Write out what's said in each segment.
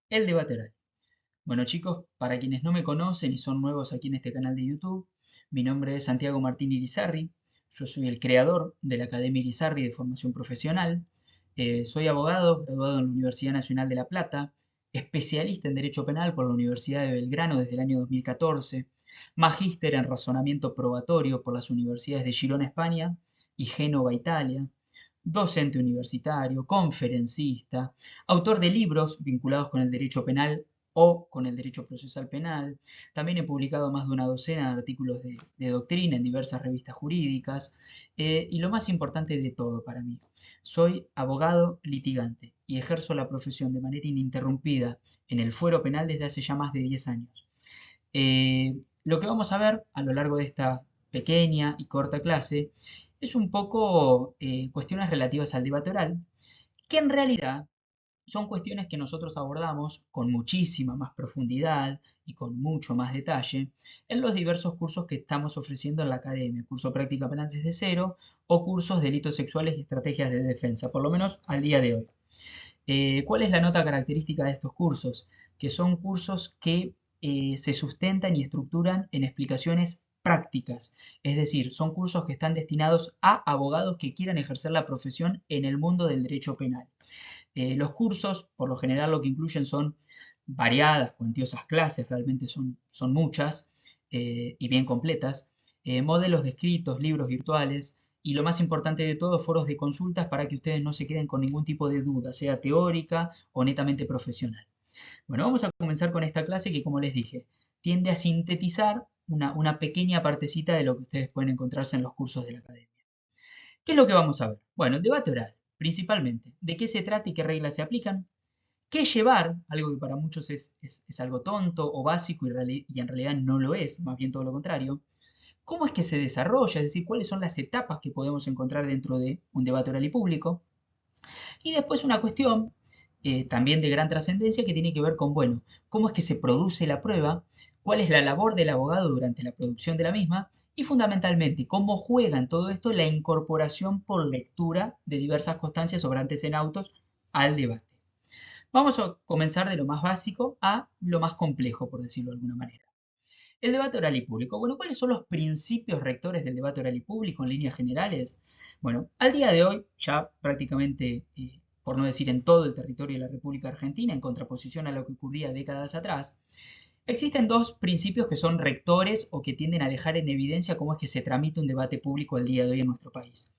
El debate oral. Bueno chicos, para quienes no me conocen y son nuevos aquí en este canal de YouTube, mi nombre es Santiago Martín Irizarry, yo soy el creador de la Academia Irizarry de Formación Profesional, soy abogado, graduado en la Universidad Nacional de La Plata, especialista en Derecho Penal por la Universidad de Belgrano desde el año 2014, magíster en Razonamiento Probatorio por las universidades de Girona, España y Génova, Italia, docente universitario, conferencista, autor de libros vinculados con el derecho penal o con el derecho procesal penal. También he publicado más de una docena de artículos de doctrina en diversas revistas jurídicas. Y lo más importante de todo para mí, soy abogado litigante y ejerzo la profesión de manera ininterrumpida en el fuero penal desde hace ya más de 10 años. Lo que vamos a ver a lo largo de esta pequeña y corta clase es un poco cuestiones relativas al debate oral, que en realidad son cuestiones que nosotros abordamos con muchísima más profundidad y con mucho más detalle en los diversos cursos que estamos ofreciendo en la academia, curso Práctica Penal desde cero o cursos Delitos Sexuales y Estrategias de Defensa, por lo menos al día de hoy. ¿Cuál es la nota característica de estos cursos? Que son cursos que se sustentan y estructuran en explicaciones prácticas, es decir, son cursos que están destinados a abogados que quieran ejercer la profesión en el mundo del derecho penal. Los cursos, por lo general, lo que incluyen son variadas, cuantiosas clases, realmente son muchas y bien completas, modelos de escritos, libros virtuales y lo más importante de todo, foros de consultas para que ustedes no se queden con ningún tipo de duda, sea teórica o netamente profesional. Bueno, vamos a comenzar con esta clase que, como les dije, tiende a sintetizar una pequeña partecita de lo que ustedes pueden encontrarse en los cursos de la academia. ¿Qué es lo que vamos a ver? Bueno, el debate oral, principalmente. ¿De qué se trata y qué reglas se aplican? ¿Qué llevar? Algo que para muchos es algo tonto o básico y en realidad no lo es, más bien todo lo contrario. ¿Cómo es que se desarrolla? Es decir, cuáles son las etapas que podemos encontrar dentro de un debate oral y público. Y después una cuestión también de gran trascendencia que tiene que ver con, bueno, cómo es que se produce la prueba, cuál es la labor del abogado durante la producción de la misma y fundamentalmente cómo juega en todo esto la incorporación por lectura de diversas constancias sobrantes en autos al debate. Vamos a comenzar de lo más básico a lo más complejo, por decirlo de alguna manera. El debate oral y público. Bueno, ¿cuáles son los principios rectores del debate oral y público en líneas generales? Bueno, al día de hoy, ya prácticamente, por no decir en todo el territorio de la República Argentina, en contraposición a lo que ocurría décadas atrás, existen dos principios que son rectores o que tienden a dejar en evidencia cómo es que se tramita un debate público al día de hoy en nuestro país.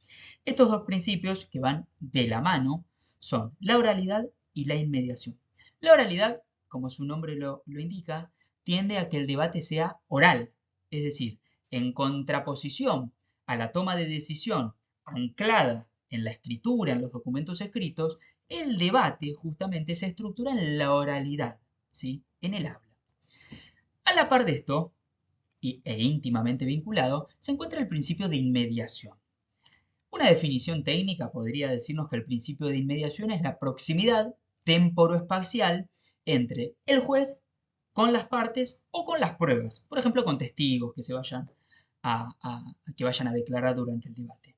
Estos dos principios que van de la mano son la oralidad y la inmediación. La oralidad, como su nombre lo indica, tiende a que el debate sea oral, es decir, en contraposición a la toma de decisión anclada en la escritura, en los documentos escritos, el debate justamente se estructura en la oralidad, ¿sí? En el habla. A la par de esto, e íntimamente vinculado, se encuentra el principio de inmediación. Una definición técnica podría decirnos que el principio de inmediación es la proximidad temporoespacial entre el juez con las partes o con las pruebas, por ejemplo, con testigos que se vayan que vayan a declarar durante el debate.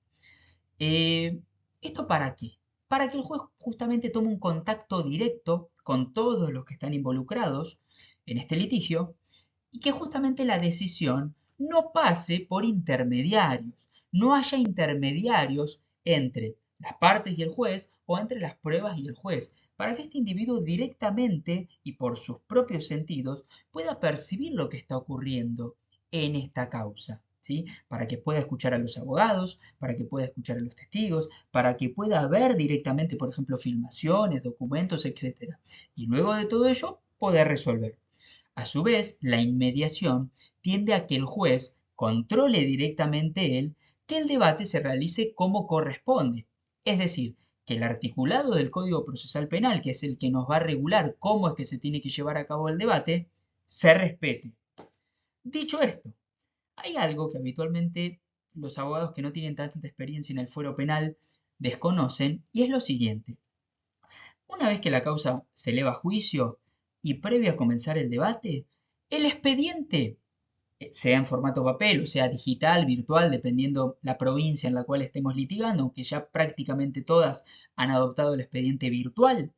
Eh, ¿Esto para qué? Para que el juez justamente tome un contacto directo con todos los que están involucrados en este litigio y que justamente la decisión no pase por intermediarios, no haya intermediarios entre las partes y el juez o entre las pruebas y el juez, para que este individuo directamente y por sus propios sentidos pueda percibir lo que está ocurriendo en esta causa. ¿Sí? Para que pueda escuchar a los abogados, para que pueda escuchar a los testigos, para que pueda ver directamente, por ejemplo, filmaciones, documentos, etcétera. Y luego de todo ello, poder resolver. A su vez, la inmediación tiende a que el juez controle directamente él que el debate se realice como corresponde. Es decir, que el articulado del Código Procesal Penal, que es el que nos va a regular cómo es que se tiene que llevar a cabo el debate, se respete. Dicho esto, hay algo que habitualmente los abogados que no tienen tanta experiencia en el fuero penal desconocen, y es lo siguiente. Una vez que la causa se eleva a juicio y previo a comenzar el debate, el expediente, sea en formato papel o sea digital, virtual, dependiendo la provincia en la cual estemos litigando, aunque ya prácticamente todas han adoptado el expediente virtual,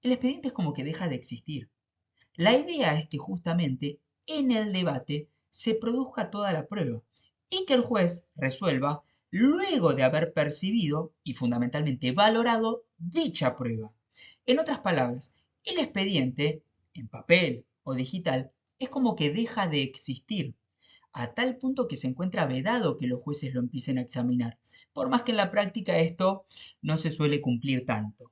el expediente es como que deja de existir. La idea es que justamente en el debate se produzca toda la prueba y que el juez resuelva luego de haber percibido y fundamentalmente valorado dicha prueba. En otras palabras, el expediente, en papel o digital, es como que deja de existir, a tal punto que se encuentra vedado que los jueces lo empiecen a examinar, por más que en la práctica esto no se suele cumplir tanto.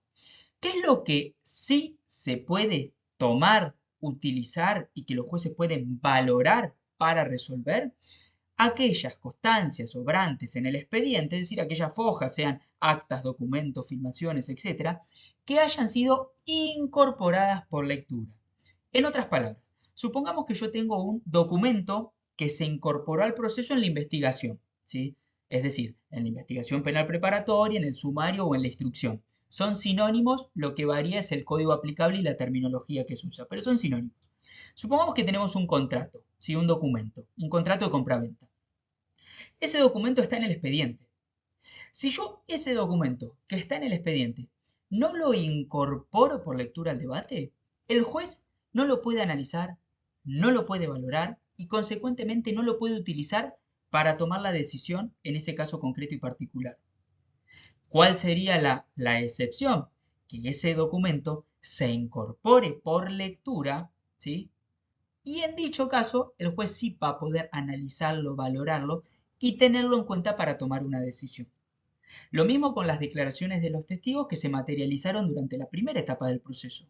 ¿Qué es lo que sí se puede tomar, utilizar y que los jueces pueden valorar para resolver? Aquellas constancias sobrantes en el expediente, es decir, aquellas fojas, sean actas, documentos, filmaciones, etcétera, que hayan sido incorporadas por lectura. En otras palabras, supongamos que yo tengo un documento que se incorporó al proceso en la investigación, ¿sí? Es decir, en la investigación penal preparatoria, en el sumario o en la instrucción. Son sinónimos, lo que varía es el código aplicable y la terminología que se usa, pero son sinónimos. Supongamos que tenemos un contrato, ¿sí? Un documento, un contrato de compraventa. Ese documento está en el expediente. Si yo ese documento que está en el expediente no lo incorporo por lectura al debate, el juez no lo puede analizar, no lo puede valorar y consecuentemente no lo puede utilizar para tomar la decisión en ese caso concreto y particular. ¿Cuál sería la excepción? Que ese documento se incorpore por lectura, ¿sí? Y en dicho caso, el juez sí va a poder analizarlo, valorarlo y tenerlo en cuenta para tomar una decisión. Lo mismo con las declaraciones de los testigos que se materializaron durante la primera etapa del proceso.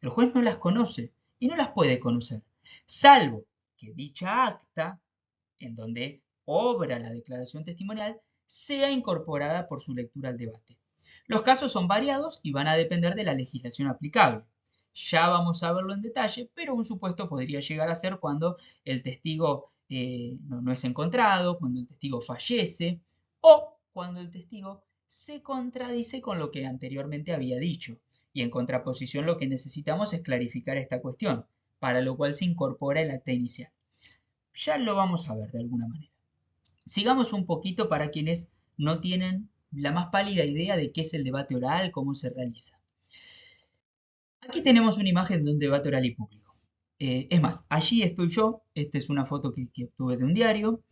El juez no las conoce y no las puede conocer, salvo que dicha acta, en donde obra la declaración testimonial, sea incorporada por su lectura al debate. Los casos son variados y van a depender de la legislación aplicable. Ya vamos a verlo en detalle, pero un supuesto podría llegar a ser cuando el testigo no es encontrado, cuando el testigo fallece o cuando el testigo se contradice con lo que anteriormente había dicho. Y en contraposición lo que necesitamos es clarificar esta cuestión, para lo cual se incorpora el acta inicial. Ya lo vamos a ver de alguna manera. Sigamos un poquito para quienes no tienen la más pálida idea de qué es el debate oral, cómo se realiza. Aquí tenemos una imagen de un debate oral y público. Es más, allí estoy yo, esta es una foto que obtuve de un diario.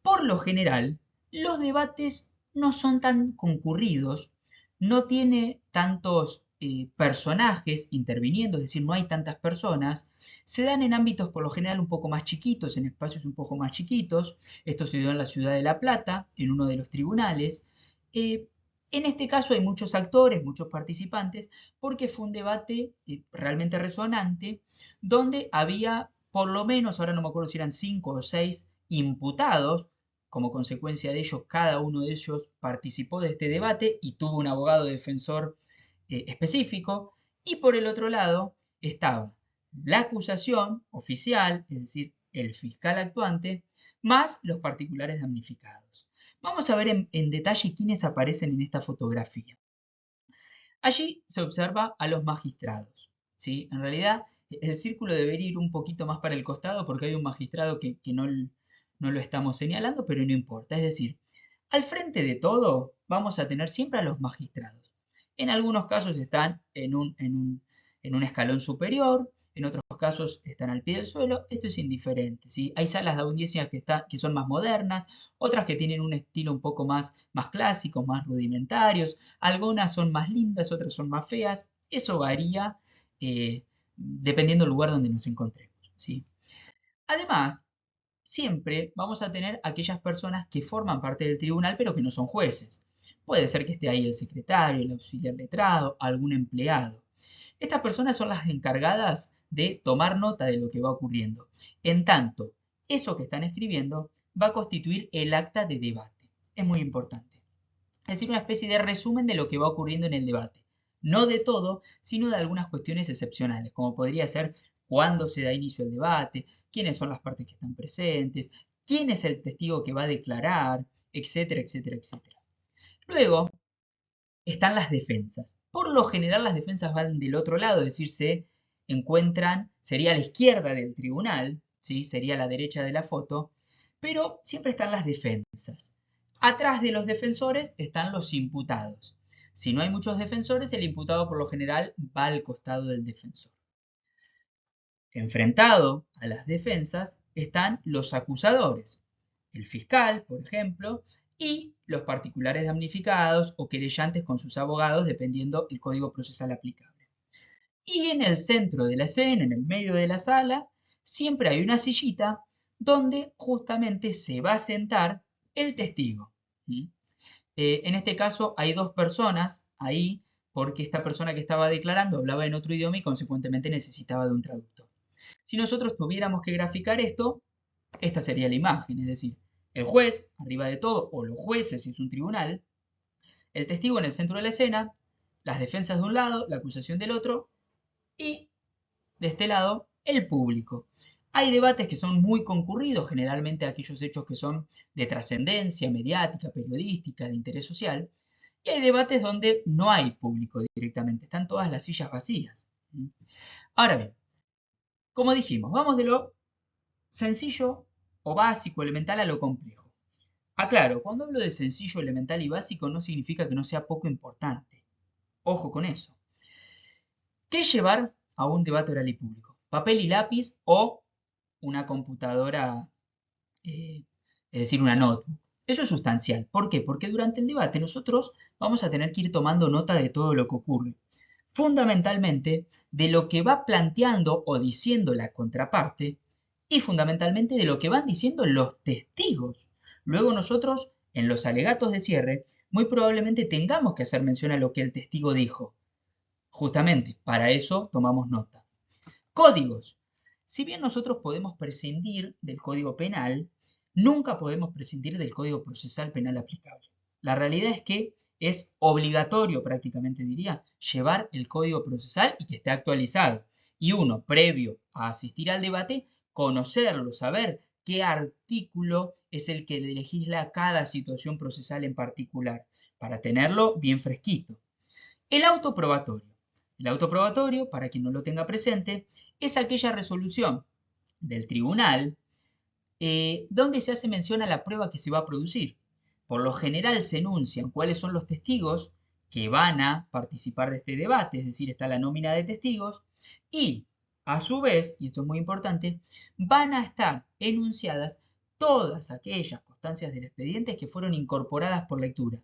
Por lo general, los debates no son tan concurridos, no tiene tantos personajes interviniendo, es decir, no hay tantas personas, se dan en ámbitos por lo general un poco más chiquitos, en espacios un poco más chiquitos. Esto se dio en la ciudad de La Plata, en uno de los tribunales. En este caso hay muchos actores, muchos participantes, porque fue un debate realmente resonante, donde había por lo menos, ahora no me acuerdo si eran 5 o 6 imputados. Como consecuencia de ello, cada uno de ellos participó de este debate y tuvo un abogado defensor específico. Y por el otro lado estaba la acusación oficial, es decir, el fiscal actuante, más los particulares damnificados. Vamos a ver en detalle quiénes aparecen en esta fotografía. Allí se observa a los magistrados, ¿sí? En realidad, el círculo debería ir un poquito más para el costado porque hay un magistrado que no lo estamos señalando, pero no importa. Es decir, al frente de todo vamos a tener siempre a los magistrados. En algunos casos están en un escalón superior, en otros casos están al pie del suelo. Esto es indiferente, ¿sí? Hay salas de audiencias que son más modernas, otras que tienen un estilo un poco más clásico, más rudimentarios. Algunas son más lindas, otras son más feas. Eso varía dependiendo del lugar donde nos encontremos, ¿sí? Además, siempre vamos a tener aquellas personas que forman parte del tribunal pero que no son jueces. Puede ser que esté ahí el secretario, el auxiliar letrado, algún empleado. Estas personas son las encargadas de tomar nota de lo que va ocurriendo. En tanto, eso que están escribiendo va a constituir el acta de debate. Es muy importante. Es decir, una especie de resumen de lo que va ocurriendo en el debate. No de todo, sino de algunas cuestiones excepcionales, como podría ser cuándo se da inicio al debate, quiénes son las partes que están presentes, quién es el testigo que va a declarar, etcétera, etcétera, etcétera. Luego están las defensas. Por lo general las defensas van del otro lado, es decir, se encuentran, sería a la izquierda del tribunal, ¿sí? Sería a la derecha de la foto, pero siempre están las defensas. Atrás de los defensores están los imputados. Si no hay muchos defensores, el imputado por lo general va al costado del defensor. Enfrentado a las defensas están los acusadores, el fiscal, por ejemplo, y los particulares damnificados o querellantes con sus abogados, dependiendo del código procesal aplicable. Y en el centro de la escena, en el medio de la sala, siempre hay una sillita donde justamente se va a sentar el testigo. En este caso hay dos personas ahí porque esta persona que estaba declarando hablaba en otro idioma y consecuentemente necesitaba de un traductor. Si nosotros tuviéramos que graficar esto, esta sería la imagen, es decir, el juez arriba de todo, o los jueces si es un tribunal, el testigo en el centro de la escena, las defensas de un lado, la acusación del otro, y de este lado, el público. Hay debates que son muy concurridos, generalmente aquellos hechos que son de trascendencia mediática, periodística, de interés social, y hay debates donde no hay público directamente, están todas las sillas vacías. Ahora bien, como dijimos, vamos de lo sencillo o básico, elemental a lo complejo. Aclaro, cuando hablo de sencillo, elemental y básico no significa que no sea poco importante. Ojo con eso. ¿Qué llevar a un debate oral y público? ¿Papel y lápiz o una computadora, es decir, una notebook? Eso es sustancial. ¿Por qué? Porque durante el debate nosotros vamos a tener que ir tomando nota de todo lo que ocurre. Fundamentalmente de lo que va planteando o diciendo la contraparte y fundamentalmente de lo que van diciendo los testigos. Luego nosotros, en los alegatos de cierre, muy probablemente tengamos que hacer mención a lo que el testigo dijo. Justamente, para eso tomamos nota. Códigos. Si bien nosotros podemos prescindir del Código Penal, nunca podemos prescindir del Código Procesal Penal aplicable. La realidad es que es obligatorio, prácticamente diría, llevar el Código Procesal y que esté actualizado. Y uno, previo a asistir al debate, conocerlo, saber qué artículo es el que legisla cada situación procesal en particular, para tenerlo bien fresquito. El auto probatorio. El auto probatorio, para quien no lo tenga presente, es aquella resolución del tribunal donde se hace mención a la prueba que se va a producir. Por lo general se enuncian cuáles son los testigos que van a participar de este debate, es decir, está la nómina de testigos, y a su vez, y esto es muy importante, van a estar enunciadas todas aquellas constancias del expediente que fueron incorporadas por lectura.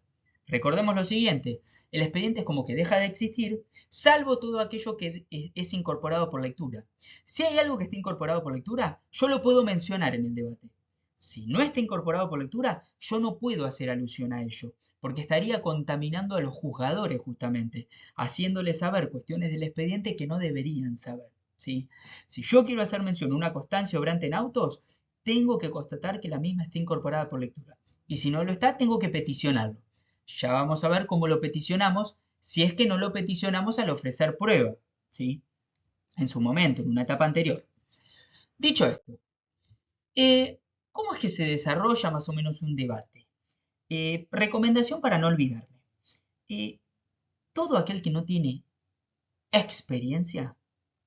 Recordemos lo siguiente, el expediente es como que deja de existir, salvo todo aquello que es incorporado por lectura. Si hay algo que está incorporado por lectura, yo lo puedo mencionar en el debate. Si no está incorporado por lectura, yo no puedo hacer alusión a ello, porque estaría contaminando a los juzgadores justamente, haciéndoles saber cuestiones del expediente que no deberían saber. ¿Sí? Si yo quiero hacer mención a una constancia obrante en autos, tengo que constatar que la misma está incorporada por lectura. Y si no lo está, tengo que peticionarlo. Ya vamos a ver cómo lo peticionamos si es que no lo peticionamos al ofrecer prueba, ¿sí? En su momento, en una etapa anterior. Dicho esto, ¿cómo es que se desarrolla más o menos un debate? Recomendación para no olvidarme. Todo aquel que no tiene experiencia,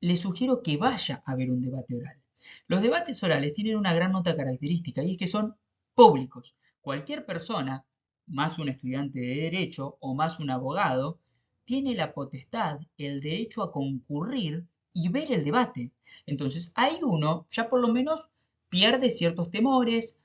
le sugiero que vaya a ver un debate oral. Los debates orales tienen una gran nota característica y es que son públicos. Cualquier persona, más un estudiante de derecho o más un abogado, tiene la potestad, el derecho a concurrir y ver el debate. Entonces, ahí uno ya por lo menos pierde ciertos temores,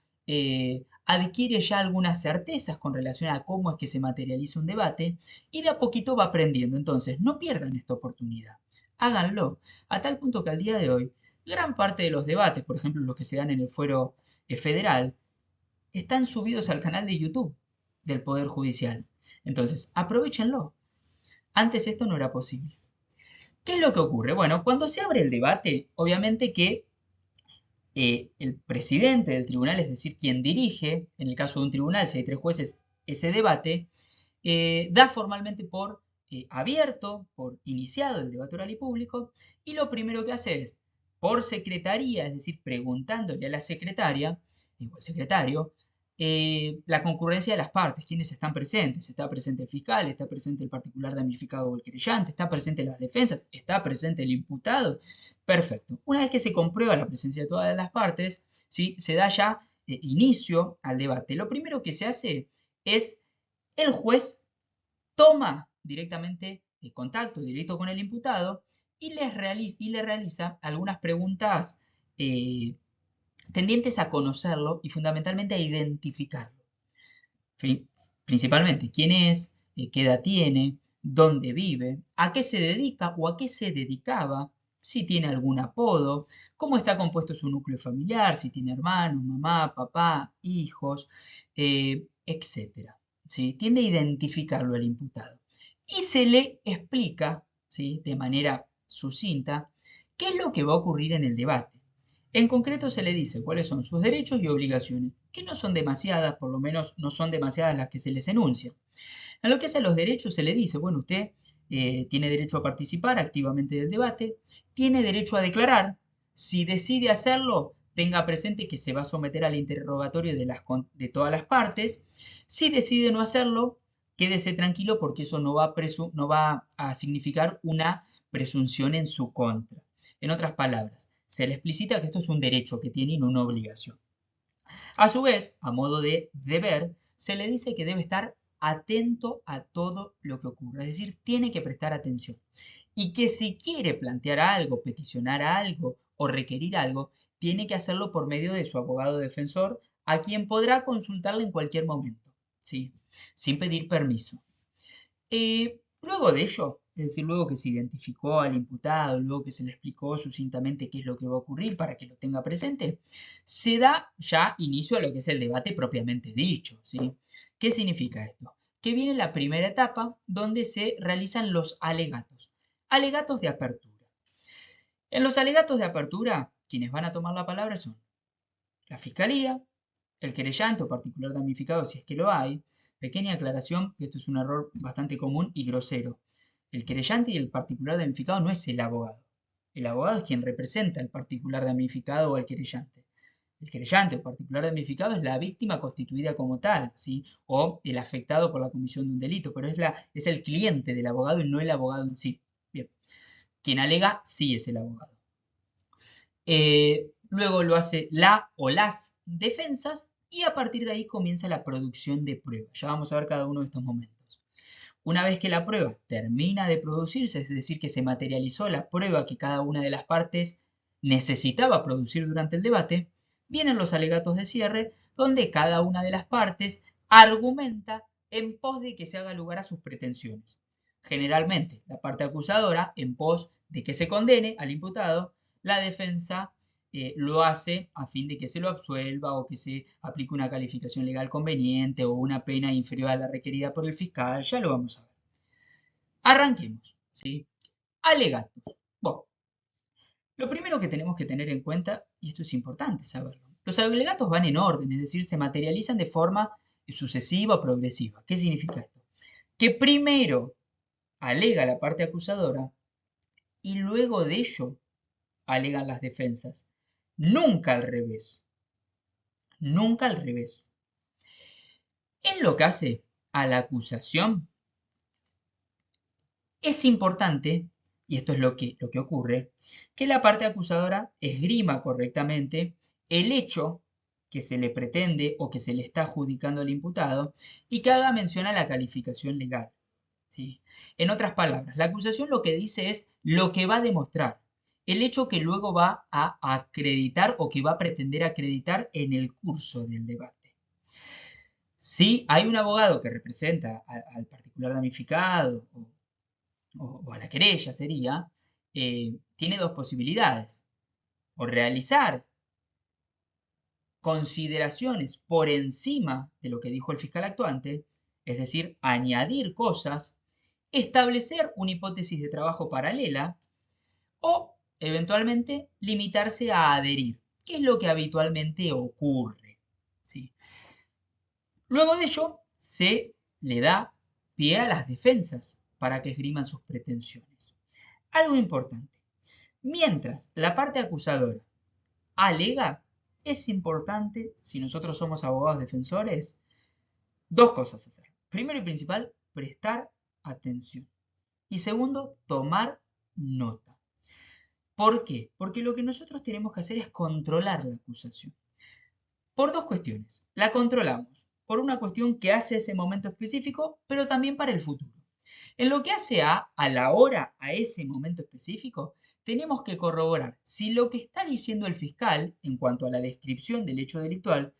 adquiere ya algunas certezas con relación a cómo es que se materializa un debate y de a poquito va aprendiendo. Entonces, no pierdan esta oportunidad. Háganlo. A tal punto que al día de hoy, gran parte de los debates, por ejemplo los que se dan en el fuero federal, están subidos al canal de YouTube del Poder Judicial. Entonces, aprovechenlo. Antes esto no era posible. ¿Qué es lo que ocurre? Bueno, cuando se abre el debate, obviamente que el presidente del tribunal, es decir, quien dirige, en el caso de un tribunal, si hay 3 jueces, ese debate, da formalmente por abierto, por iniciado el debate oral y público, y lo primero que hace es, por secretaría, es decir, preguntándole a la secretaria o al secretario, la concurrencia de las partes, quiénes están presentes. Está presente el fiscal, está presente el particular damnificado o el querellante, está presente las defensas, está presente el imputado. Perfecto. Una vez que se comprueba la presencia de todas las partes, ¿sí? Se da ya inicio al debate. Lo primero que se hace es el juez toma directamente contacto directo con el imputado y le realiza algunas preguntas tendientes a conocerlo y fundamentalmente a identificarlo. Principalmente quién es, qué edad tiene, dónde vive, a qué se dedica o a qué se dedicaba, si tiene algún apodo, cómo está compuesto su núcleo familiar, si tiene hermanos, mamá, papá, hijos, etc. ¿Sí? Tiende a identificarlo al imputado. Y se le explica, ¿sí?, de manera sucinta qué es lo que va a ocurrir en el debate. En concreto se le dice cuáles son sus derechos y obligaciones, que no son demasiadas, por lo menos no son demasiadas las que se les enuncian. En lo que es a los derechos se le dice, bueno, usted tiene derecho a participar activamente del debate, tiene derecho a declarar, si decide hacerlo, tenga presente que se va a someter al interrogatorio de todas las partes, si decide no hacerlo, quédese tranquilo porque eso no va a significar una presunción en su contra. En otras palabras, se le explicita que esto es un derecho que tiene y no una obligación. A su vez, a modo de deber, se le dice que debe estar atento a todo lo que ocurra, es decir, tiene que prestar atención. Y que si quiere plantear algo, peticionar algo o requerir algo, tiene que hacerlo por medio de su abogado defensor, a quien podrá consultarle en cualquier momento, ¿sí?, sin pedir permiso. Luego de ello, es decir, luego que se identificó al imputado, luego que se le explicó sucintamente qué es lo que va a ocurrir para que lo tenga presente, se da ya inicio a lo que es el debate propiamente dicho, ¿sí? ¿Qué significa esto? Que viene la primera etapa donde se realizan los alegatos. Alegatos de apertura. En los alegatos de apertura, quienes van a tomar la palabra son la Fiscalía, el querellante o particular damnificado si es que lo hay. Pequeña aclaración, que esto es un error bastante común y grosero. El querellante y el particular damnificado no es el abogado. El abogado es quien representa al particular damnificado o al querellante. El querellante o particular damnificado es la víctima constituida como tal, ¿sí?, o el afectado por la comisión de un delito, pero es el cliente del abogado y no el abogado en sí. Bien. Quien alega sí es el abogado. Luego lo hace la o las defensas y a partir de ahí comienza la producción de pruebas. Ya vamos a ver cada uno de estos momentos. Una vez que la prueba termina de producirse, es decir, que se materializó la prueba que cada una de las partes necesitaba producir durante el debate, vienen los alegatos de cierre, donde cada una de las partes argumenta en pos de que se haga lugar a sus pretensiones. Generalmente, la parte acusadora en pos de que se condene al imputado, la defensa lo hace a fin de que se lo absuelva o que se aplique una calificación legal conveniente o una pena inferior a la requerida por el fiscal. Ya lo vamos a ver. Arranquemos, ¿sí? Alegatos. Bueno, lo primero que tenemos que tener en cuenta, y esto es importante saberlo, los alegatos van en orden, es decir, se materializan de forma sucesiva o progresiva. ¿Qué significa esto? Que primero alega la parte acusadora y luego de ello alegan las defensas. Nunca al revés. Nunca al revés. En lo que hace a la acusación, es importante, y esto es lo que ocurre, que la parte acusadora esgrima correctamente el hecho que se le pretende o que se le está adjudicando al imputado y que haga mención a la calificación legal, ¿sí? En otras palabras, la acusación lo que dice es lo que va a demostrar, el hecho que luego va a acreditar o que va a pretender acreditar en el curso del debate. Si hay un abogado que representa al particular damnificado o a la querella sería, tiene dos posibilidades. O realizar consideraciones por encima de lo que dijo el fiscal actuante, es decir, añadir cosas, establecer una hipótesis de trabajo paralela o, eventualmente, limitarse a adherir, que es lo que habitualmente ocurre, ¿sí? Luego de ello, se le da pie a las defensas para que esgriman sus pretensiones. Algo importante. Mientras la parte acusadora alega, es importante, si nosotros somos abogados defensores, dos cosas hacer. Primero y principal, prestar atención. Y segundo, tomar nota. ¿Por qué? Porque lo que nosotros tenemos que hacer es controlar la acusación. Por dos cuestiones. La controlamos por una cuestión que hace ese momento específico, pero también para el futuro. En lo que hace a la hora, a ese momento específico, tenemos que corroborar si lo que está diciendo el fiscal en cuanto a la descripción del hecho delictual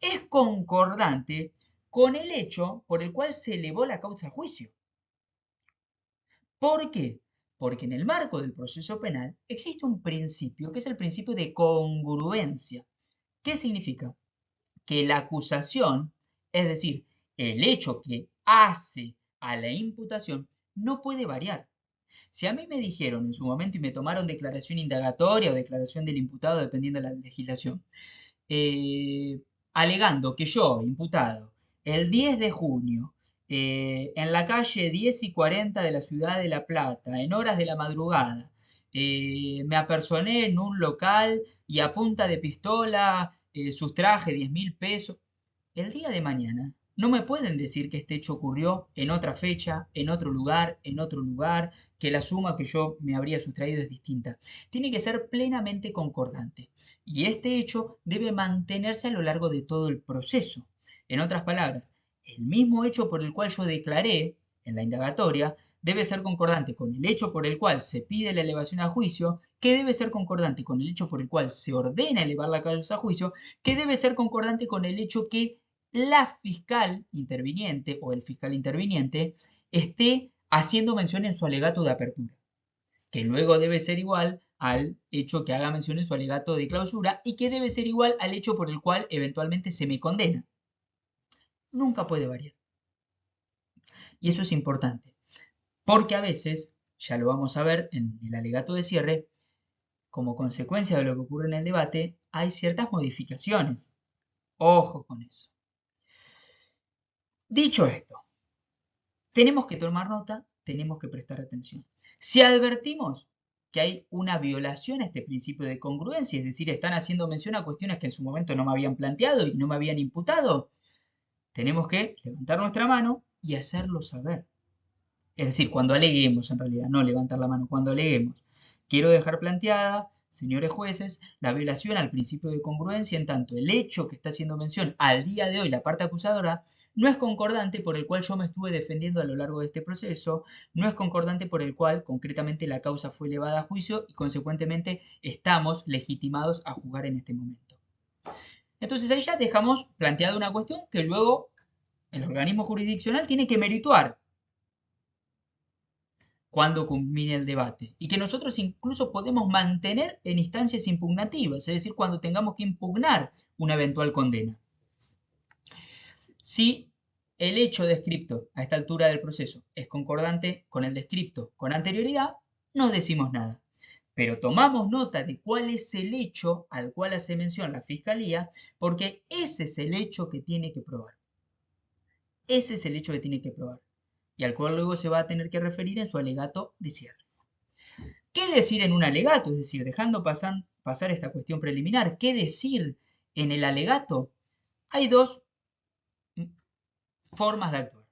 es concordante con el hecho por el cual se elevó la causa a juicio. ¿Por qué? Porque en el marco del proceso penal existe un principio que es el principio de congruencia. ¿Qué significa? Que la acusación, es decir, el hecho que hace a la imputación, no puede variar. Si a mí me dijeron en su momento y me tomaron declaración indagatoria o declaración del imputado, dependiendo de la legislación, eh, alegando que yo, imputado, el 10 de junio, en la calle 10:40 de la ciudad de La Plata, en horas de la madrugada, me apersoné en un local y a punta de pistola sustraje 10.000 pesos. El día de mañana no me pueden decir que este hecho ocurrió en otra fecha, en otro lugar, que la suma que yo me habría sustraído es distinta. Tiene que ser plenamente concordante. Y este hecho debe mantenerse a lo largo de todo el proceso. En otras palabras, el mismo hecho por el cual yo declaré en la indagatoria debe ser concordante con el hecho por el cual se pide la elevación a juicio, que debe ser concordante con el hecho por el cual se ordena elevar la causa a juicio, que debe ser concordante con el hecho que la fiscal interviniente o el fiscal interviniente esté haciendo mención en su alegato de apertura, que luego debe ser igual al hecho que haga mención en su alegato de clausura y que debe ser igual al hecho por el cual eventualmente se me condena. Nunca puede variar. Y eso es importante, porque a veces, ya lo vamos a ver en el alegato de cierre, como consecuencia de lo que ocurre en el debate, hay ciertas modificaciones. Ojo con eso. Dicho esto, tenemos que tomar nota, tenemos que prestar atención. Si advertimos que hay una violación a este principio de congruencia, es decir, están haciendo mención a cuestiones que en su momento no me habían planteado y no me habían imputado, tenemos que levantar nuestra mano y hacerlo saber. Es decir, cuando aleguemos, en realidad, no levantar la mano, cuando aleguemos. Quiero dejar planteada, señores jueces, la violación al principio de congruencia en tanto el hecho que está haciendo mención al día de hoy la parte acusadora no es concordante por el cual yo me estuve defendiendo a lo largo de este proceso, no es concordante por el cual concretamente la causa fue elevada a juicio y consecuentemente estamos legitimados a juzgar en este momento. Entonces ahí ya dejamos planteada una cuestión que luego el organismo jurisdiccional tiene que merituar cuando culmine el debate y que nosotros incluso podemos mantener en instancias impugnativas, es decir, cuando tengamos que impugnar una eventual condena. Si el hecho descripto a esta altura del proceso es concordante con el descripto con anterioridad, no decimos nada. Pero tomamos nota de cuál es el hecho al cual hace mención la Fiscalía, porque ese es el hecho que tiene que probar. Ese es el hecho que tiene que probar y al cual luego se va a tener que referir en su alegato de cierre. ¿Qué decir en un alegato? Es decir, dejando pasar esta cuestión preliminar, ¿qué decir en el alegato? Hay dos formas de actuar.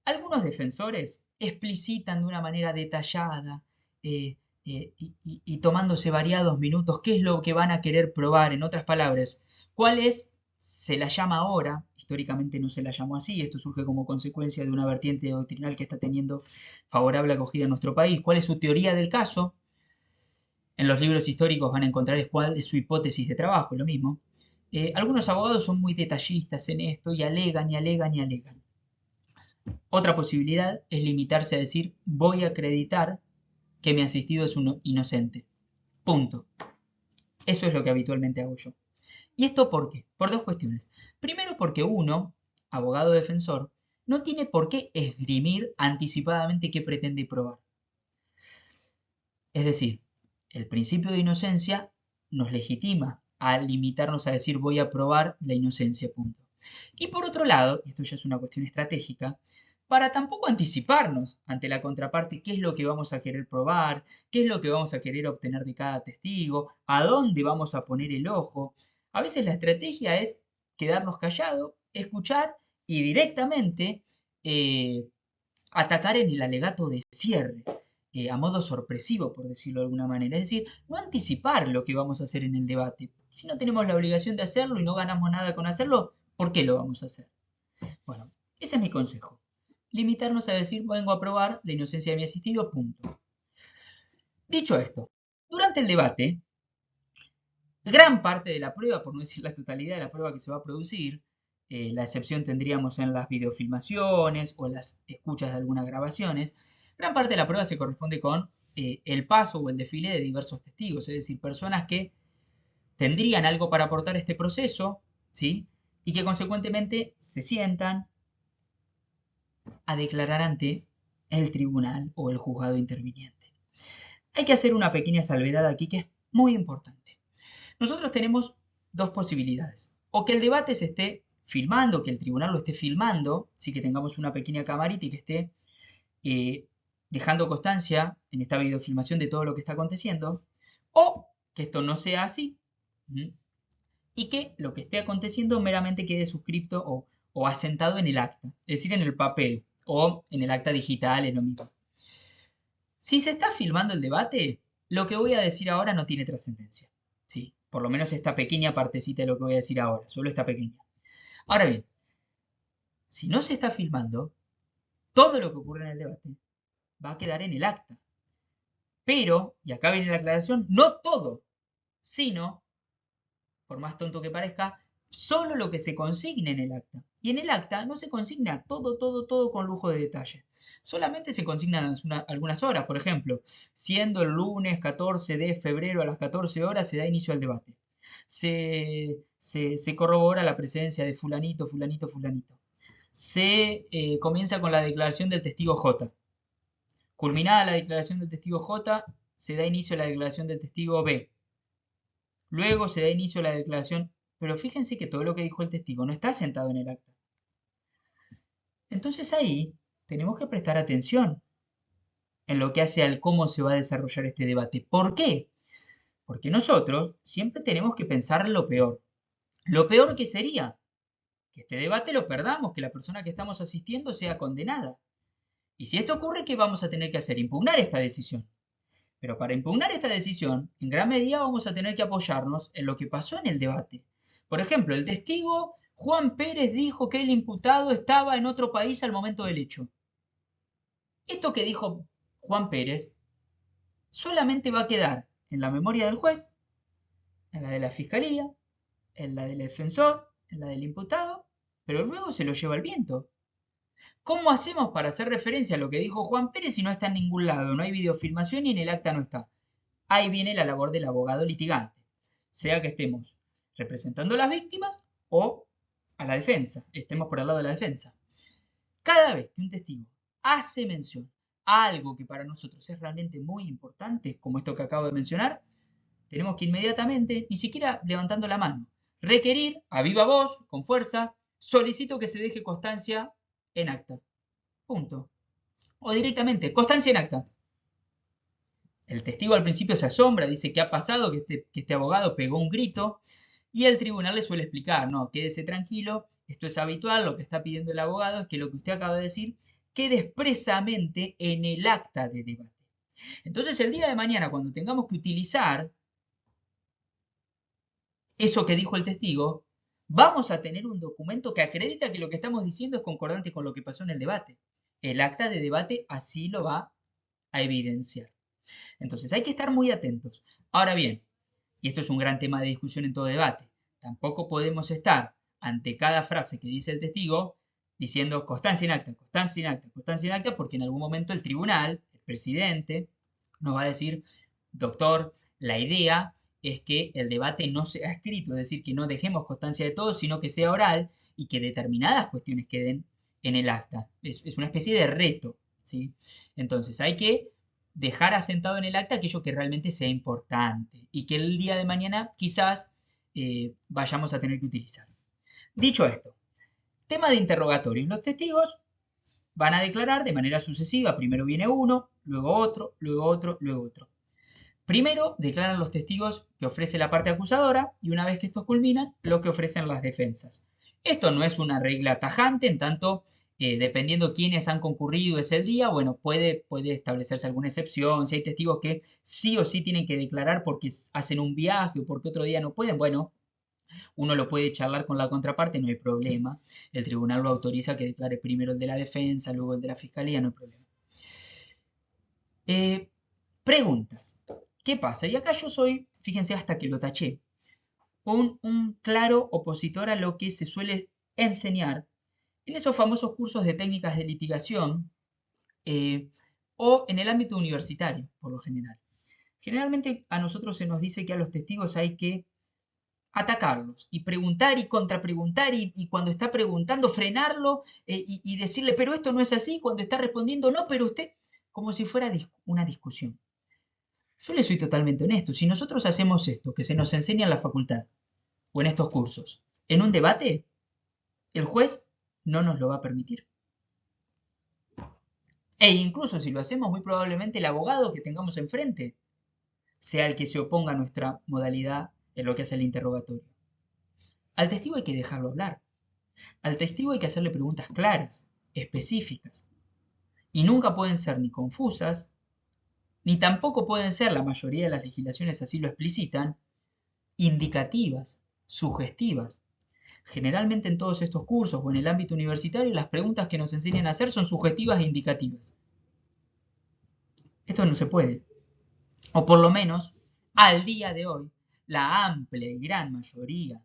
Algunos defensores explicitan de una manera detallada y tomándose variados minutos qué es lo que van a querer probar. En otras palabras, cuál es, se la llama ahora, históricamente no se la llamó así, esto surge como consecuencia de una vertiente doctrinal que está teniendo favorable acogida en nuestro país. ¿Cuál es su teoría del caso? En los libros históricos van a encontrar cuál es su hipótesis de trabajo, lo mismo. Algunos abogados son muy detallistas en esto y alegan y alegan y alegan. Otra posibilidad es limitarse a decir voy a acreditar que mi asistido es un inocente. Punto. Eso es lo que habitualmente hago yo. ¿Y esto por qué? Por dos cuestiones. Primero porque uno, abogado defensor, no tiene por qué esgrimir anticipadamente qué pretende probar. Es decir, el principio de inocencia nos legitima a limitarnos a decir voy a probar la inocencia, punto. Y por otro lado, y esto ya es una cuestión estratégica, para tampoco anticiparnos ante la contraparte qué es lo que vamos a querer probar, qué es lo que vamos a querer obtener de cada testigo, a dónde vamos a poner el ojo. A veces la estrategia es quedarnos callados, escuchar y directamente atacar en el alegato de cierre, a modo sorpresivo, por decirlo de alguna manera. Es decir, no anticipar lo que vamos a hacer en el debate. Si no tenemos la obligación de hacerlo y no ganamos nada con hacerlo, ¿por qué lo vamos a hacer? Bueno, ese es mi consejo. limitarnos a decir vengo a probar la inocencia de mi asistido, punto. Dicho esto, durante el debate, gran parte de la prueba, por no decir la totalidad de la prueba que se va a producir, la excepción tendríamos en las videofilmaciones o las escuchas de algunas grabaciones, gran parte de la prueba se corresponde con el paso o el desfile de diversos testigos, es decir, personas que tendrían algo para aportar a este proceso, ¿sí? Y que consecuentemente se sientan a declarar ante el tribunal o el juzgado interviniente. Hay que hacer una pequeña salvedad aquí que es muy importante. Nosotros tenemos dos posibilidades. O que el debate se esté filmando, que el tribunal lo esté filmando, sí que tengamos una pequeña camarita y que esté dejando constancia en esta videofilmación de todo lo que está aconteciendo, o que esto no sea así, y que lo que esté aconteciendo meramente quede suscripto o asentado en el acta, es decir, en el papel o en el acta digital, es lo mismo. Si se está filmando el debate, lo que voy a decir ahora no tiene trascendencia. Sí, por lo menos esta pequeña partecita de lo que voy a decir ahora, solo esta pequeña. Ahora bien, si no se está filmando, todo lo que ocurre en el debate va a quedar en el acta. Pero, y acá viene la aclaración, no todo, sino, por más tonto que parezca, solo lo que se consigne en el acta. Y en el acta no se consigna todo con lujo de detalle. Solamente se consignan algunas horas. Por ejemplo, siendo el lunes 14 de febrero a las 14 horas se da inicio al debate. Se corrobora la presencia de fulanito. Se comienza con la declaración del testigo J. Culminada la declaración del testigo J, se da inicio a la declaración del testigo B. Luego se da inicio a la declaración, pero fíjense que todo lo que dijo el testigo no está sentado en el acta. Entonces ahí tenemos que prestar atención en lo que hace al cómo se va a desarrollar este debate. ¿Por qué? Porque nosotros siempre tenemos que pensar lo peor. Lo peor que sería que este debate lo perdamos, que la persona que estamos asistiendo sea condenada. Y si esto ocurre, ¿qué vamos a tener que hacer? Impugnar esta decisión. Pero para impugnar esta decisión, en gran medida vamos a tener que apoyarnos en lo que pasó en el debate. Por ejemplo, el testigo Juan Pérez dijo que el imputado estaba en otro país al momento del hecho. Esto que dijo Juan Pérez solamente va a quedar en la memoria del juez, en la de la fiscalía, en la del defensor, en la del imputado, pero luego se lo lleva el viento. ¿Cómo hacemos para hacer referencia a lo que dijo Juan Pérez si no está en ningún lado? No hay videofilmación y en el acta no está. Ahí viene la labor del abogado litigante, sea que estemos representando a las víctimas o a la defensa, estemos por el lado de la defensa. Cada vez que un testigo hace mención a algo que para nosotros es realmente muy importante, como esto que acabo de mencionar, tenemos que inmediatamente, ni siquiera levantando la mano, requerir a viva voz, con fuerza, solicito que se deje constancia en acta. Punto. O directamente, constancia en acta. El testigo al principio se asombra, dice que ha pasado, que este abogado pegó un grito, y el tribunal le suele explicar, no, quédese tranquilo, esto es habitual, lo que está pidiendo el abogado es que lo que usted acaba de decir quede expresamente en el acta de debate. Entonces el día de mañana, cuando tengamos que utilizar eso que dijo el testigo, vamos a tener un documento que acredita que lo que estamos diciendo es concordante con lo que pasó en el debate. El acta de debate así lo va a evidenciar. Entonces hay que estar muy atentos. Ahora bien, y esto es un gran tema de discusión en todo debate, tampoco podemos estar ante cada frase que dice el testigo diciendo constancia en acta, constancia en acta, constancia en acta, porque en algún momento el tribunal, el presidente, nos va a decir, doctor, la idea es que el debate no sea escrito, es decir, que no dejemos constancia de todo, sino que sea oral y que determinadas cuestiones queden en el acta. Es una especie de reto, ¿sí? Entonces hay que dejar asentado en el acta aquello que realmente sea importante y que el día de mañana quizás vayamos a tener que utilizar. Dicho esto, tema de interrogatorios. Los testigos van a declarar de manera sucesiva. Primero viene uno, luego otro, luego otro, luego otro. Primero declaran los testigos que ofrece la parte acusadora y una vez que estos culminan, lo que ofrecen las defensas. Esto no es una regla tajante, en tanto, dependiendo quiénes han concurrido ese día, bueno, puede establecerse alguna excepción. Si hay testigos que sí o sí tienen que declarar porque hacen un viaje o porque otro día no pueden, bueno, Uno lo puede charlar con la contraparte, no hay problema. El tribunal lo autoriza que declare primero el de la defensa, luego el de la fiscalía, no hay problema. Preguntas. ¿Qué pasa? Y acá yo soy, fíjense hasta que lo taché, un claro opositor a lo que se suele enseñar en esos famosos cursos de técnicas de litigación o en el ámbito universitario, por lo general. Generalmente a nosotros se nos dice que a los testigos hay que atacarlos y preguntar y contrapreguntar y cuando está preguntando frenarlo y decirle, pero esto no es así, cuando está respondiendo, no, pero usted, como si fuera una discusión. Yo le soy totalmente honesto, si nosotros hacemos esto, que se nos enseña en la facultad o en estos cursos, en un debate, el juez no nos lo va a permitir. E incluso si lo hacemos, muy probablemente el abogado que tengamos enfrente sea el que se oponga a nuestra modalidad en lo que hace el interrogatorio. Al testigo hay que dejarlo hablar. Al testigo hay que hacerle preguntas claras, específicas. Y nunca pueden ser ni confusas, ni tampoco pueden ser, la mayoría de las legislaciones así lo explicitan, indicativas, sugestivas. Generalmente en todos estos cursos o en el ámbito universitario las preguntas que nos enseñan a hacer son sugestivas e indicativas. Esto no se puede. O por lo menos, al día de hoy, la amplia y gran mayoría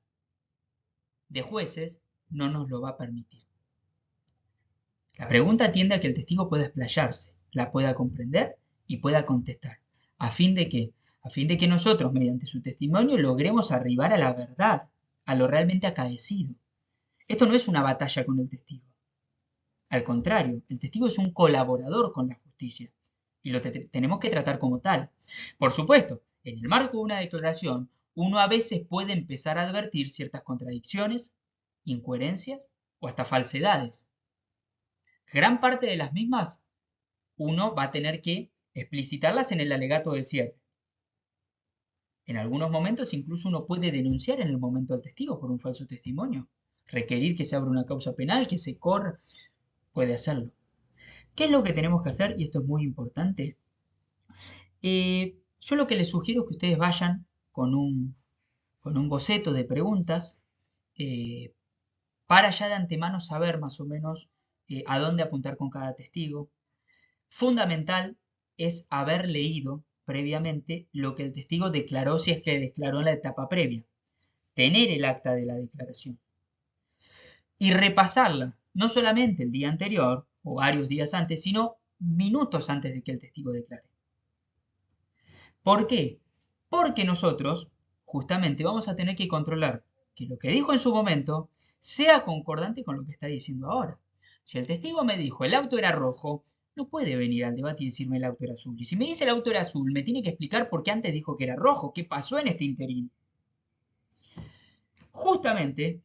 de jueces no nos lo va a permitir. La pregunta tiende a que el testigo pueda explayarse, la pueda comprender y pueda contestar. ¿A fin de qué? A fin de que nosotros, mediante su testimonio, logremos arribar a la verdad, a lo realmente acaecido. Esto no es una batalla con el testigo. Al contrario, el testigo es un colaborador con la justicia y lo tenemos que tratar como tal. Por supuesto, en el marco de una declaración, uno a veces puede empezar a advertir ciertas contradicciones, incoherencias o hasta falsedades. Gran parte de las mismas uno va a tener que explicitarlas en el alegato de cierre. En algunos momentos incluso uno puede denunciar en el momento al testigo por un falso testimonio, requerir que se abra una causa penal, que se corra, puede hacerlo. ¿Qué es lo que tenemos que hacer? Y esto es muy importante. Yo lo que les sugiero es que ustedes vayan con un boceto de preguntas para ya de antemano saber más o menos a dónde apuntar con cada testigo. Fundamental es haber leído previamente lo que el testigo declaró, si es que declaró en la etapa previa. Tener el acta de la declaración. Y repasarla, no solamente el día anterior o varios días antes, sino minutos antes de que el testigo declare. ¿Por qué? Porque nosotros justamente vamos a tener que controlar que lo que dijo en su momento sea concordante con lo que está diciendo ahora. Si el testigo me dijo el auto era rojo, no puede venir al debate y decirme el auto era azul. Y si me dice el auto era azul, me tiene que explicar por qué antes dijo que era rojo, qué pasó en este interín. Justamente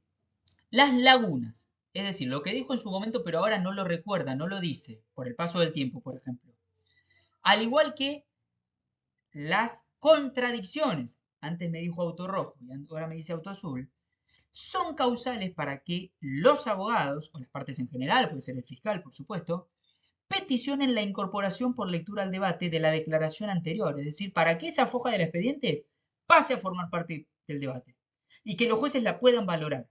las lagunas, es decir, lo que dijo en su momento pero ahora no lo recuerda, no lo dice, por el paso del tiempo, por ejemplo. Al igual que las contradicciones, antes me dijo auto rojo y ahora me dice auto azul, son causales para que los abogados, o las partes en general, puede ser el fiscal, por supuesto, peticionen la incorporación por lectura al debate de la declaración anterior, es decir, para que esa foja del expediente pase a formar parte del debate y que los jueces la puedan valorar.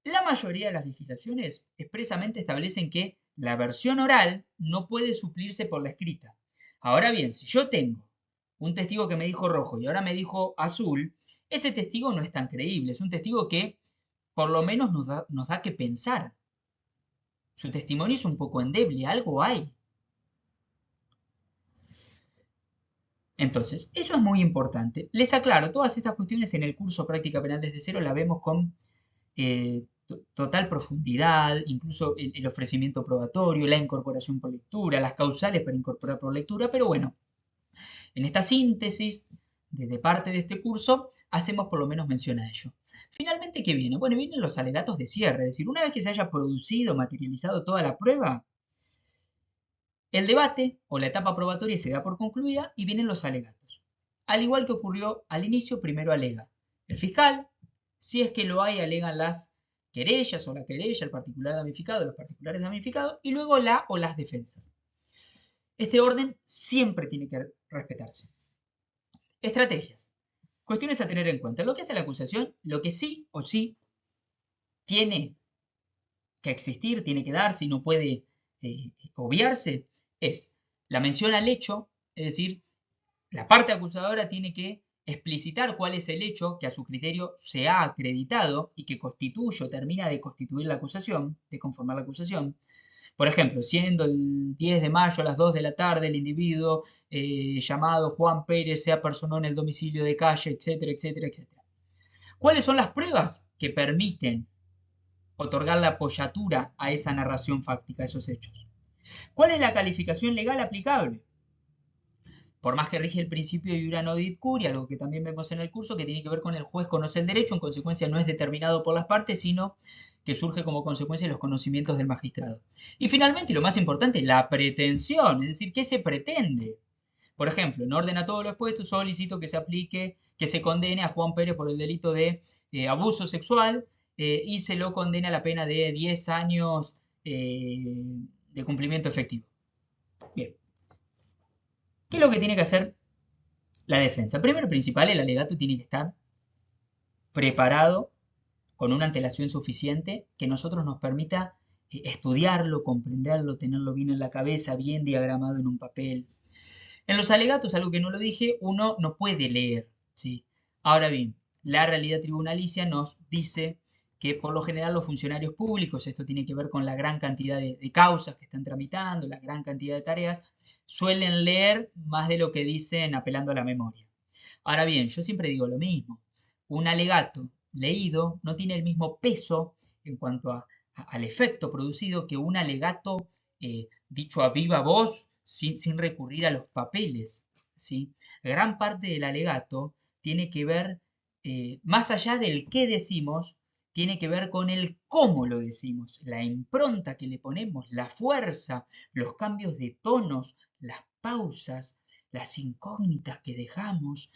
La mayoría de las legislaciones expresamente establecen que la versión oral no puede suplirse por la escrita. Ahora bien, si yo tengo un testigo que me dijo rojo y ahora me dijo azul, ese testigo no es tan creíble, es un testigo que por lo menos nos da que pensar. Su testimonio es un poco endeble, algo hay. Entonces, eso es muy importante. Les aclaro, todas estas cuestiones en el curso Práctica Penal desde cero la vemos con total profundidad, incluso el ofrecimiento probatorio, la incorporación por lectura, las causales para incorporar por lectura, pero bueno, en esta síntesis, desde parte de este curso, hacemos por lo menos mención a ello. Finalmente, ¿qué viene? Bueno, vienen los alegatos de cierre, es decir, una vez que se haya producido, materializado toda la prueba, el debate o la etapa probatoria se da por concluida y vienen los alegatos. Al igual que ocurrió al inicio, primero alega el fiscal, si es que lo hay, alegan las querellas o la querella, el particular damnificado, los particulares damnificados, y luego la o las defensas. Este orden siempre tiene que respetarse. Estrategias. Cuestiones a tener en cuenta. Lo que hace la acusación, lo que sí o sí tiene que existir, tiene que darse y no puede obviarse, es la mención al hecho, es decir, la parte acusadora tiene que explicitar cuál es el hecho que a su criterio se ha acreditado y que constituye o termina de constituir la acusación, de conformar la acusación. Por ejemplo, siendo el 10 de mayo a las 2 de la tarde, el individuo llamado Juan Pérez se apersonó en el domicilio de calle, etcétera, etcétera, etcétera. ¿Cuáles son las pruebas que permiten otorgar la apoyatura a esa narración fáctica, a esos hechos? ¿Cuál es la calificación legal aplicable? Por más que rige el principio de iura nodit curia, algo que también vemos en el curso, que tiene que ver con el juez conoce el derecho, en consecuencia no es determinado por las partes, sino que surge como consecuencia de los conocimientos del magistrado. Y finalmente, y lo más importante, la pretensión, es decir, ¿qué se pretende? Por ejemplo, en orden a todo lo expuesto, solicito que se aplique, que se condene a Juan Pérez por el delito de abuso sexual y se lo condena a la pena de 10 años de cumplimiento efectivo. Bien, ¿qué es lo que tiene que hacer la defensa? Primero y principal, el alegato tiene que estar preparado con una antelación suficiente que nosotros nos permita estudiarlo, comprenderlo, tenerlo bien en la cabeza, bien diagramado en un papel. En los alegatos, algo que no lo dije, uno no puede leer, ¿sí? Ahora bien, la realidad tribunalicia nos dice que por lo general los funcionarios públicos, esto tiene que ver con la gran cantidad de causas que están tramitando, la gran cantidad de tareas, suelen leer más de lo que dicen apelando a la memoria. Ahora bien, yo siempre digo lo mismo, un alegato leído no tiene el mismo peso en cuanto al efecto producido que un alegato dicho a viva voz sin recurrir a los papeles, ¿sí? Gran parte del alegato tiene que ver, más allá del qué decimos, tiene que ver con el cómo lo decimos, la impronta que le ponemos, la fuerza, los cambios de tonos, las pausas, las incógnitas que dejamos.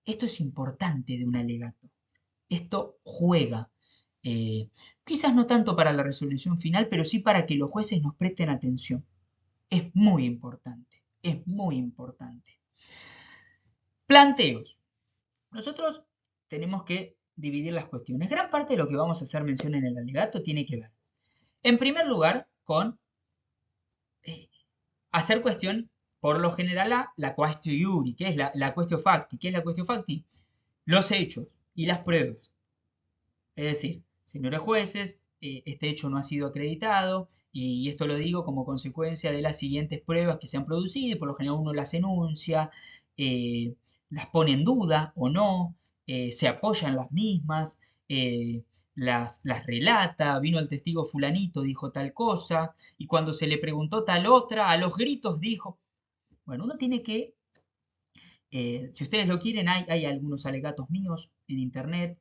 Esto es importante de un alegato. Esto juega. eh, Quizás no tanto para la resolución final, pero sí para que los jueces nos presten atención. Es muy importante, es muy importante. Planteos. Nosotros tenemos que dividir las cuestiones. Gran parte de lo que vamos a hacer mención en el alegato tiene que ver, en primer lugar, con eh, hacer cuestión, por lo general, la quaestio iuri, que es la quaestio facti. ¿Qué es la quaestio facti? Los hechos y las pruebas. Es decir, señores jueces, este hecho no ha sido acreditado y esto lo digo como consecuencia de las siguientes pruebas que se han producido y por lo general uno las enuncia, eh, las pone en duda o no, se apoya en las mismas, las relata, vino el testigo fulanito, dijo tal cosa y cuando se le preguntó tal otra, a los gritos dijo, bueno, uno tiene que si ustedes lo quieren, hay algunos alegatos míos en internet.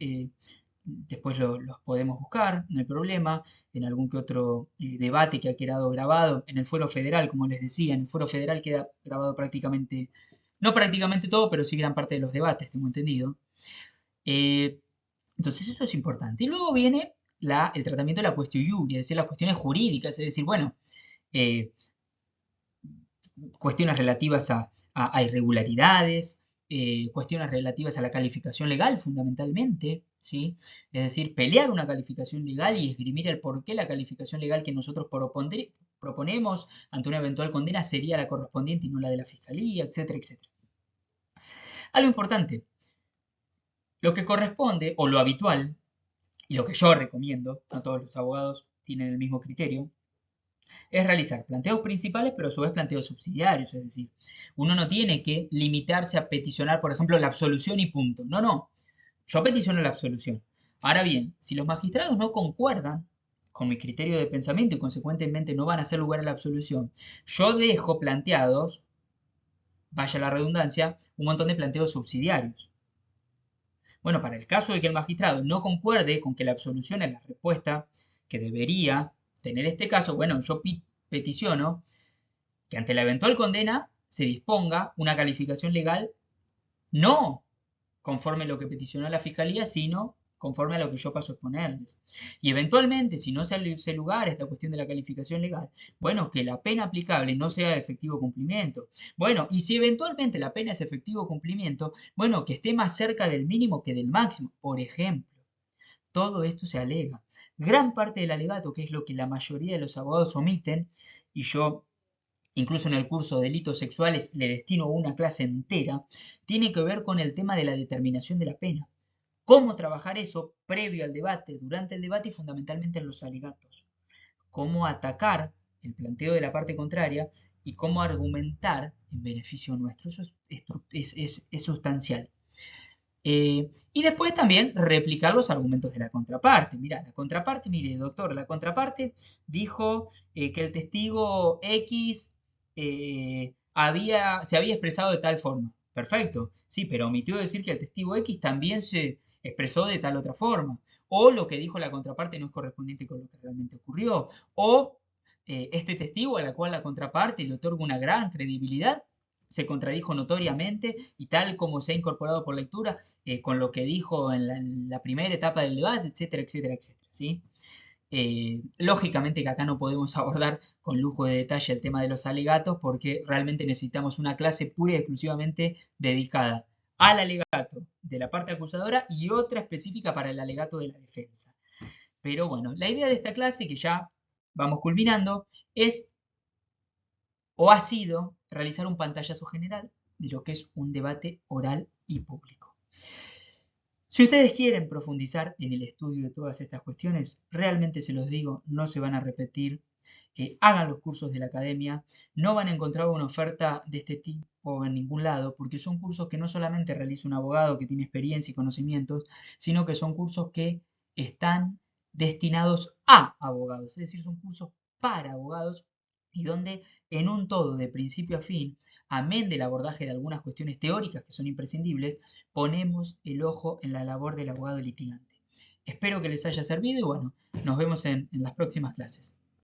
Después los podemos buscar, no hay problema. En algún que otro debate que ha quedado grabado en el Fuero Federal, como les decía, en el Fuero Federal queda grabado prácticamente, no prácticamente todo, pero sí gran parte de los debates, tengo entendido. Eh, entonces eso es importante. Y luego viene el tratamiento de la cuestión iuria, es decir, las cuestiones jurídicas, es decir, bueno, eh, cuestiones relativas a irregularidades, cuestiones relativas a la calificación legal fundamentalmente, ¿sí? Es decir, pelear una calificación legal y esgrimir el por qué la calificación legal que nosotros proponemos ante una eventual condena sería la correspondiente y no la de la fiscalía, etcétera, etcétera. Algo importante, lo que corresponde o lo habitual, y lo que yo recomiendo, no todos los abogados tienen el mismo criterio, es realizar planteos principales, pero a su vez planteos subsidiarios, es decir, uno no tiene que limitarse a peticionar, por ejemplo, la absolución y punto. No, no, yo peticiono la absolución. Ahora bien, si los magistrados no concuerdan con mi criterio de pensamiento y consecuentemente no van a hacer lugar a la absolución, yo dejo planteados, vaya la redundancia, un montón de planteos subsidiarios. Bueno, para el caso de que el magistrado no concuerde con que la absolución es la respuesta que debería tener este caso, bueno, yo peticiono que ante la eventual condena se disponga una calificación legal no conforme a lo que peticionó la fiscalía, sino conforme a lo que yo paso a exponerles. Y eventualmente, si no se hace lugar a esta cuestión de la calificación legal, bueno, que la pena aplicable no sea de efectivo cumplimiento. Bueno, y si eventualmente la pena es efectivo cumplimiento, bueno, que esté más cerca del mínimo que del máximo, por ejemplo. Todo esto se alega. Gran parte del alegato, que es lo que la mayoría de los abogados omiten, y yo incluso en el curso de delitos sexuales le destino una clase entera, tiene que ver con el tema de la determinación de la pena. Cómo trabajar eso previo al debate, durante el debate y fundamentalmente en los alegatos. Cómo atacar el planteo de la parte contraria y cómo argumentar en beneficio nuestro. Eso es sustancial. Y después también replicar los argumentos de la contraparte. Mira, la contraparte, mire, doctor, la contraparte dijo que el testigo X se había expresado de tal forma. Perfecto, sí, pero omitió decir que el testigo X también se expresó de tal otra forma. O lo que dijo la contraparte no es correspondiente con lo que realmente ocurrió. O este testigo a la cual la contraparte le otorga una gran credibilidad se contradijo notoriamente y tal como se ha incorporado por lectura con lo que dijo en la primera etapa del debate, etcétera, etcétera, etcétera. ¿Sí? Lógicamente que acá no podemos abordar con lujo de detalle el tema de los alegatos porque realmente necesitamos una clase pura y exclusivamente dedicada al alegato de la parte acusadora y otra específica para el alegato de la defensa. Pero bueno, la idea de esta clase, que ya vamos culminando, es o ha sido realizar un pantallazo general de lo que es un debate oral y público. Si ustedes quieren profundizar en el estudio de todas estas cuestiones, realmente se los digo, no se van a repetir. Hagan los cursos de la academia, no van a encontrar una oferta de este tipo en ningún lado, porque son cursos que no solamente realiza un abogado que tiene experiencia y conocimientos, sino que son cursos que están destinados a abogados, es decir, son cursos para abogados y donde en un todo, de principio a fin, amén del abordaje de algunas cuestiones teóricas que son imprescindibles, ponemos el ojo en la labor del abogado litigante. Espero que les haya servido y bueno, nos vemos en las próximas clases.